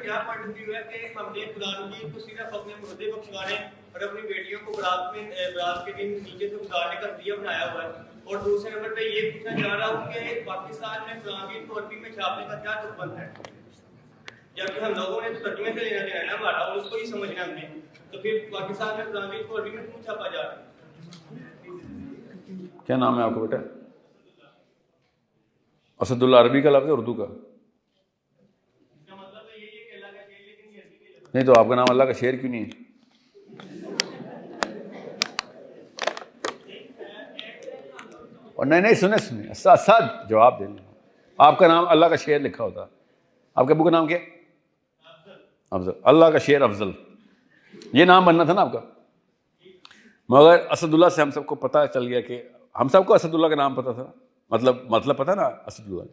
کیا point of view ہے کہ ہم نے خدا مجید کو صرف اپنے مردے کو کھلانے اور اپنی بیٹیوں کو برات کے دن نیچے سے اتارنے کا ذریعہ بنایا ہوا ہے؟ اور دوسرے نمبر پہ یہ پوچھنا چاہ رہا ہوں کہ پاکستان میں قرآن مجید کو عربی میں چھاپنے کا کیا حکم ہے؟ جبکہ ہم لوگوں نے تو ترجمے سے لینا دینا ہے نا ہمارا، اور اس کو ہی سمجھنا ہم نے، تو پھر پاکستان میں قرآن مجید کو عربی میں کیوں چھاپا جا رہا ہے؟ کیا نام ہے آپ کا بیٹا؟ اسد اللہ عربی کا لفظ ہے اردو کا؟ نہیں تو آپ کا نام اللہ کا شعر کیوں نہیں ہے؟ اور نہیں سنے اسد جواب دیں، آپ کا نام اللہ کا شعر لکھا ہوتا، آپ کے ابو کا نام کیا؟ افضل، اللہ کا شعر افضل، یہ نام بننا تھا نا آپ کا. مگر اسد اللہ سے ہم سب کو پتہ چل گیا کہ ہم سب کو اسد اللہ کا نام پتہ تھا، مطلب پتہ نا اسد اللہ.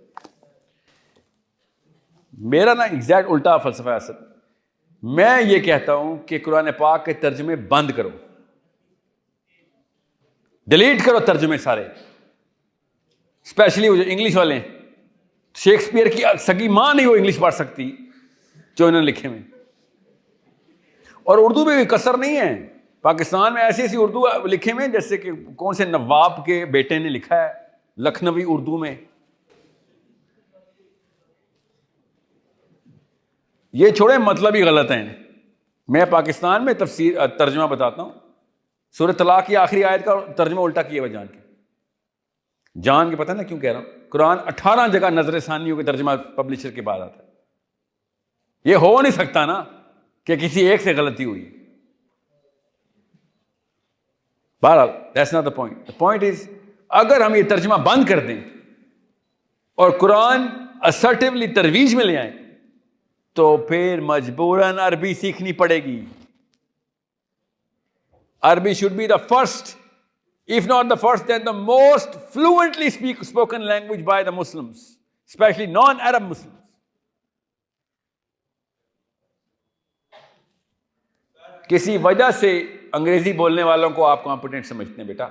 میرا نا ایگزیکٹ الٹا فلسفہ ہے اسد. میں یہ کہتا ہوں کہ قرآن پاک کے ترجمے بند کرو، ڈیلیٹ کرو ترجمے سارے، اسپیشلی وہ جو انگلش والے ہیں. شیکسپیئر کی سگی ماں نہیں وہ انگلش پڑھ سکتی جو انہوں نے لکھے میں. اور اردو میں بھی کسر نہیں ہے، پاکستان میں ایسی اردو لکھے میں جیسے کہ کون سے نواب کے بیٹے نے لکھا ہے لکھنوی اردو میں. یہ چھوڑے مطلب ہی غلط ہیں. میں پاکستان میں ترجمہ بتاتا ہوں. سورۃ طلاق کی آخری آیت کا ترجمہ الٹا کیا ہوا جان کے پتہ نا کیوں کہہ رہا ہوں. قرآن 18 جگہ نظر ثانیوں کے ترجمہ پبلشر کے بعد آتا ہے. یہ ہو نہیں سکتا نا کہ کسی ایک سے غلطی ہوئی. بہرحال that's not the point. The point is اگر ہم یہ ترجمہ بند کر دیں اور قرآن اسرٹیولی ترویج میں لے آئیں تو پھر مجبوراً عربی سیکھنی پڑے گی. عربی should be the first, if not the first, then the most fluently spoken language by the Muslims, especially non-Arab Muslims. کسی وجہ سے انگریزی بولنے والوں کو آپ کمپیٹنٹ سمجھتے ہیں بیٹا.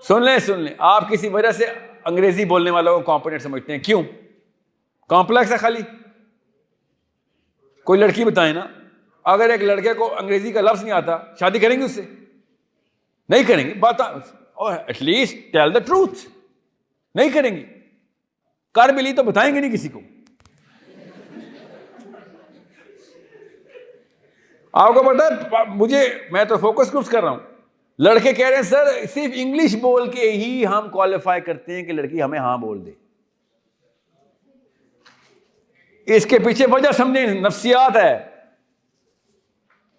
سن لیں آپ کسی وجہ سے انگریزی بولنے والوں کو کمپیٹنٹ سمجھتے ہیں. کیوں؟ کمپلیکس ہے خالی؟ کوئی لڑکی بتائیں نا، اگر ایک لڑکے کو انگریزی کا لفظ نہیں آتا شادی کریں گے اس سے؟ نہیں کریں گے. بات at least tell the truth. نہیں کریں گے. کر بھی لی تو بتائیں گے نہیں کسی کو. آپ کو پتا ہے میں تو فوکس گروپس کر رہا ہوں. لڑکے کہہ رہے ہیں سر صرف انگلش بول کے ہی ہم کوالیفائی کرتے ہیں کہ لڑکی ہمیں ہاں بول دے. اس کے پیچھے وجہ سمجھیں، نفسیات ہے.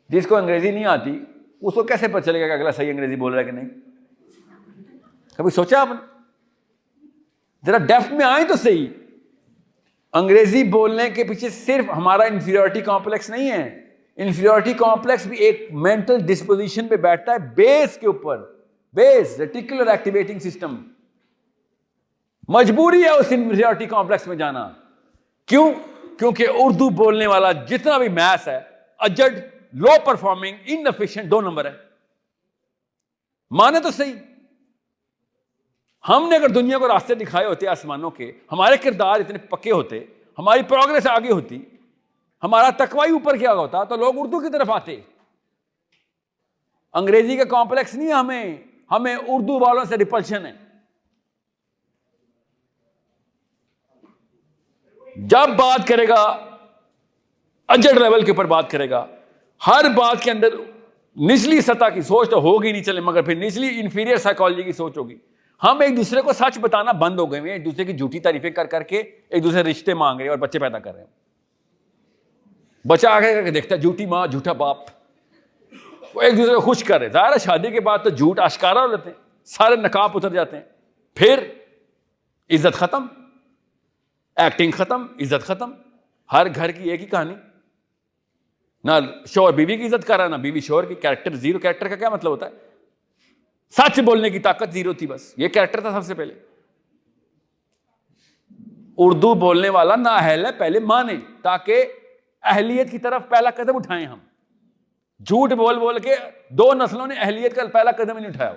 جس کو انگریزی نہیں آتی اس کو کیسے پتہ چلے گا کہ اگلا صحیح انگریزی بول رہا ہے کہ نہیں؟ کبھی سوچا آپ نے؟ ذرا ڈیپتھ میں آئیں تو صحیح. انگریزی بولنے کے پیچھے صرف ہمارا انفیریورٹی کمپلیکس نہیں ہے. انفیریورٹی کمپلیکس بھی ایک مینٹل ڈسپوزیشن پہ بیٹھتا ہے، بیس کے اوپر. بیس ریٹیکولر ایکٹیویٹنگ سسٹم. مجبوری ہے اس انفیریورٹی کمپلیکس میں جانا. کیوں؟ کیونکہ اردو بولنے والا جتنا بھی میث ہے اجڈ، لو پرفارمنگ، انفیشینٹ 2 نمبر ہے. مانے تو صحیح. ہم نے اگر دنیا کو راستے دکھائے ہوتے آسمانوں کے، ہمارے کردار اتنے پکے ہوتے، ہماری پروگرس آگے ہوتی، ہمارا تقوی اوپر کیا ہوتا تو لوگ اردو کی طرف آتے. انگریزی کا کمپلیکس نہیں ہے ہمیں اردو والوں سے ریپلشن ہے. جب بات کرے گا اجڑ لیول کے اوپر بات کرے گا، ہر بات کے اندر نچلی سطح کی سوچ تو ہوگی نہیں چلے، مگر پھر نچلی انفیریئر سائیکالوجی کی سوچ ہوگی. ہم ایک دوسرے کو سچ بتانا بند ہو گئے ہیں، ایک دوسرے کی جھوٹی تعریفیں کر کے ایک دوسرے رشتے مانگ رہے ہیں اور بچے پیدا کر رہے ہیں. بچہ آگے کر کے دیکھتا ہے جھوٹی ماں جھوٹا باپ، وہ ایک دوسرے کو خوش کر رہے. ظاہر ہے شادی کے بعد تو جھوٹ آشکارا ہو جاتے ہیں، سارے نقاب اتر جاتے ہیں، پھر عزت ختم، ایکٹنگ ختم، عزت ختم. ہر گھر کی ایک ہی کہانی، نہ شوہر بیوی کی عزت کر رہا ہے، نہ بیوی شوہر کی. Character zero. کیریکٹر کا کیا مطلب ہوتا ہے؟ سچ بولنے کی طاقت زیرو تھی، بس یہ کیریکٹر تھا سب سے پہلے. اردو بولنے والا نااہل ہے، پہلے مانے تاکہ اہلیت کی طرف پہلا قدم اٹھائیں. ہم جھوٹ بول کے 2 نسلوں نے اہلیت کا پہلا قدم ہی نہیں اٹھایا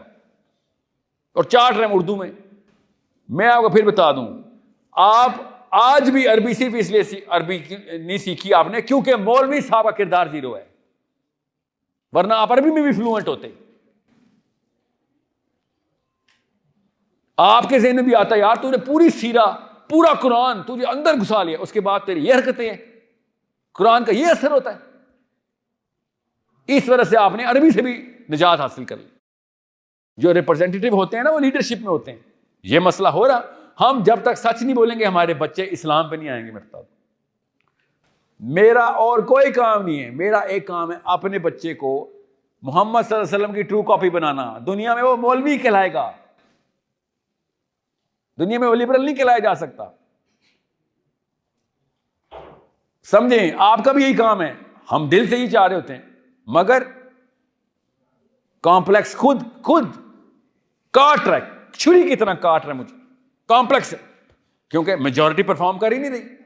اور چاٹ رہے ہیں اردو میں. میں آپ کو پھر بتا دوں، آپ آج بھی عربی صرف اس لیے عربی نہیں سیکھی آپ نے کیونکہ مولوی صاحب کا کردار زیرو ہے، ورنہ آپ عربی میں بھی فلوئنٹ ہوتے. آپ کے ذہن میں بھی آتا ہے یار تو نے پوری سیرہ پورا قرآن تجھے اندر گھسا لیا، اس کے بعد تیری یہ حرکتیں ہیں، قرآن کا یہ اثر ہوتا ہے. اس وجہ سے آپ نے عربی سے بھی نجات حاصل کر لی. جو ریپرزینٹیٹیو ہوتے ہیں نا وہ لیڈرشپ میں ہوتے ہیں. یہ مسئلہ ہو رہا، ہم جب تک سچ نہیں بولیں گے ہمارے بچے اسلام پہ نہیں آئیں گے. میرا اور کوئی کام نہیں ہے، میرا ایک کام ہے اپنے بچے کو محمد صلی اللہ علیہ وسلم کی ٹرو کاپی بنانا. دنیا میں وہ مولوی کہلائے گا، دنیا میں وہ لبرل نہیں کہلایا جا سکتا. سمجھیں آپ کا بھی یہی کام ہے. ہم دل سے ہی چاہ رہے ہوتے ہیں مگر کمپلیکس خود کاٹ رہا ہے، چھری کی طرح کاٹ رہا ہے مجھے. کمپلیکس ہے کیونکہ میجورٹی پرفارم کر ہی نہیں رہی.